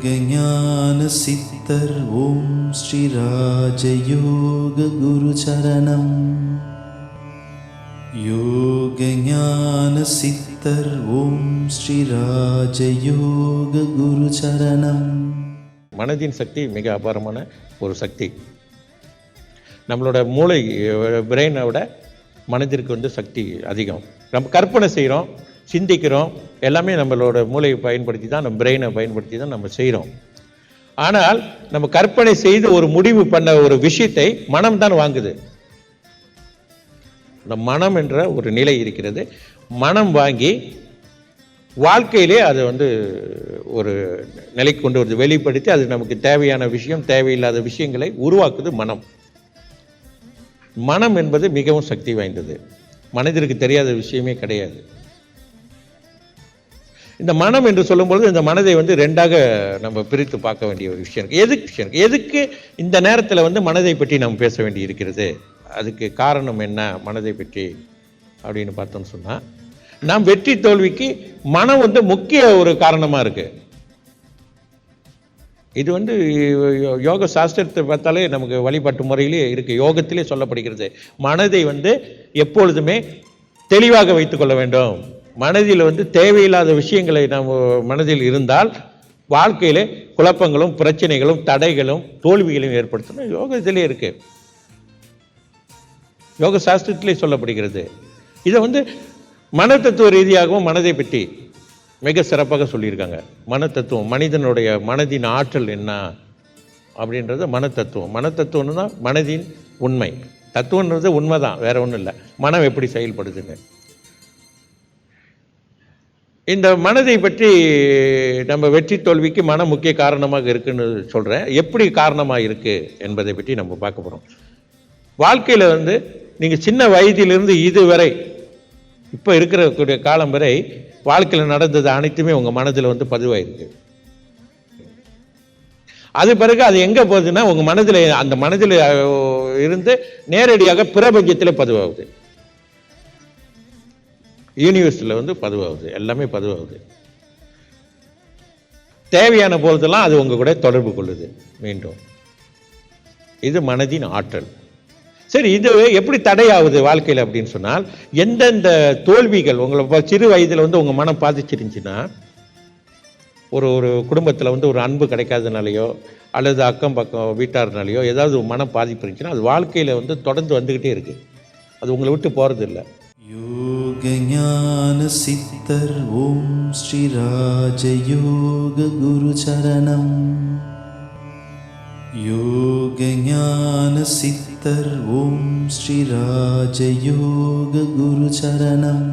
ஞான சித்தர் ஓம் ஸ்ரீ ராஜயோக குரு சரணம். யோக ஞான சித்தர் ஓம் ஸ்ரீ ராஜயோக குரு சரணம். மனதின் சக்தி மிக அபாரமான ஒரு சக்தி. நம்மளோட மூளை பிரெயினை விட மனதிற்கு சக்தி அதிகம். நம்ம கற்பனை செய்கிறோம், சிந்திக்கிறோம், எல்லாமே நம்மளோட மூளையை பயன்படுத்தி தான், நம்ம பிரெயினை பயன்படுத்தி தான் நம்ம செய்கிறோம். ஆனால் நம்ம கற்பனை செய்து ஒரு முடிவு பண்ண ஒரு விஷயத்தை மனம் தான் வாங்குது. இந்த மனம் என்ற ஒரு நிலை இருக்கிறது. மனம் வாங்கி வாழ்க்கையிலே அதை ஒரு நிலைக்கு கொண்டு வருது, வெளிப்படுத்தி அது நமக்கு தேவையான விஷயம், தேவையில்லாத விஷயங்களை உருவாக்குது மனம். மனம் என்பது மிகவும் சக்தி வாய்ந்தது. மனதிற்கு தெரியாத விஷயமே கிடையாது. இந்த மனம் என்று சொல்லும்பொழுது இந்த மனதை ரெண்டாக நம்ம பிரித்து பார்க்க வேண்டிய ஒரு விஷயம் இருக்கு. எதுக்கு இந்த நேரத்தில் மனதை பற்றி நாம் பேச வேண்டி இருக்கிறது? அதுக்கு காரணம் என்ன மனதை பற்றி அப்படின்னு பார்த்தோம்னு சொன்னால், நாம் வெற்றி தோல்விக்கு மனம் முக்கிய ஒரு காரணமாக இருக்கு. இது யோக சாஸ்திரத்தை பார்த்தாலே நமக்கு வழிபாட்டு முறையிலே இருக்கு. யோகத்திலே சொல்லப்படுகிறது, மனதை எப்பொழுதுமே தெளிவாக வைத்துக் கொள்ள வேண்டும். மனதில் தேவையில்லாத விஷயங்களை நாம் மனதில் இருந்தால் வாழ்க்கையில குழப்பங்களும் பிரச்சனைகளும் தடைகளும் தோல்விகளையும் ஏற்படுத்தணும். யோகத்திலே இருக்கு, யோக சாஸ்திரத்திலே சொல்லப்படுகிறது. இதை மன தத்துவ ரீதியாகவும் மனதை பற்றி மிக சிறப்பாக சொல்லியிருக்காங்க. மன தத்துவம், மனிதனுடைய மனதின் ஆற்றல் என்ன அப்படின்றது மன தத்துவம். மன தத்துவம்னு தான் மனதின் உண்மை. தத்துவன்றது உண்மைதான், வேற ஒன்றும் இல்லை. மனம் எப்படி செயல்படுதுன்னு இந்த மனதை பற்றி நம்ம வெற்றி தோல்விக்கு மனம் முக்கிய காரணமாக இருக்குன்னு சொல்கிறேன். எப்படி காரணமாக இருக்கு என்பதை பற்றி நம்ம பார்க்க போகிறோம். வாழ்க்கையில் நீங்கள் சின்ன வயதிலிருந்து இதுவரை இப்போ இருக்கக்கூடிய காலம் வரை வாழ்க்கையில் நடந்தது அனைத்துமே உங்கள் மனதில் பதிவாயிருக்கு. அது பிறகு அது எங்கே போகுதுன்னா உங்கள் மனதில், அந்த மனதில் இருந்து நேரடியாக பிரபஞ்சத்தில் பதிவாகுது, யூனிவர்ஸில் பதிவாகுது, எல்லாமே பதிவாகுது. தேவையான போதெல்லாம் அது உங்க கூட தொடர்பு கொள்ளுது மீண்டும். இது மனதின் ஆற்றல். சரி, இது எப்படி தடையாகுது வாழ்க்கையில் அப்படின்னு சொன்னால், எந்தெந்த தோல்விகள் உங்களை சிறு வயதில் உங்க மனம் பாதிச்சிருந்துச்சுன்னா, ஒரு குடும்பத்தில் ஒரு அன்பு கிடைக்காதனாலையோ அல்லது அக்கம் பக்கம் வீட்டார்னாலையோ ஏதாவது மனம் பாதிப்பு இருந்துச்சுன்னா அது வாழ்க்கையில் தொடர்ந்து வந்துக்கிட்டே இருக்கு, அது உங்களை விட்டு போகிறது இல்லை. யோக ஞான சித்தர் ஓம் ஸ்ரீ ராஜயோக குரு சரணம். யோக ஞான சித்தர் ஓம் ஸ்ரீ ராஜயோக குரு சரணம்.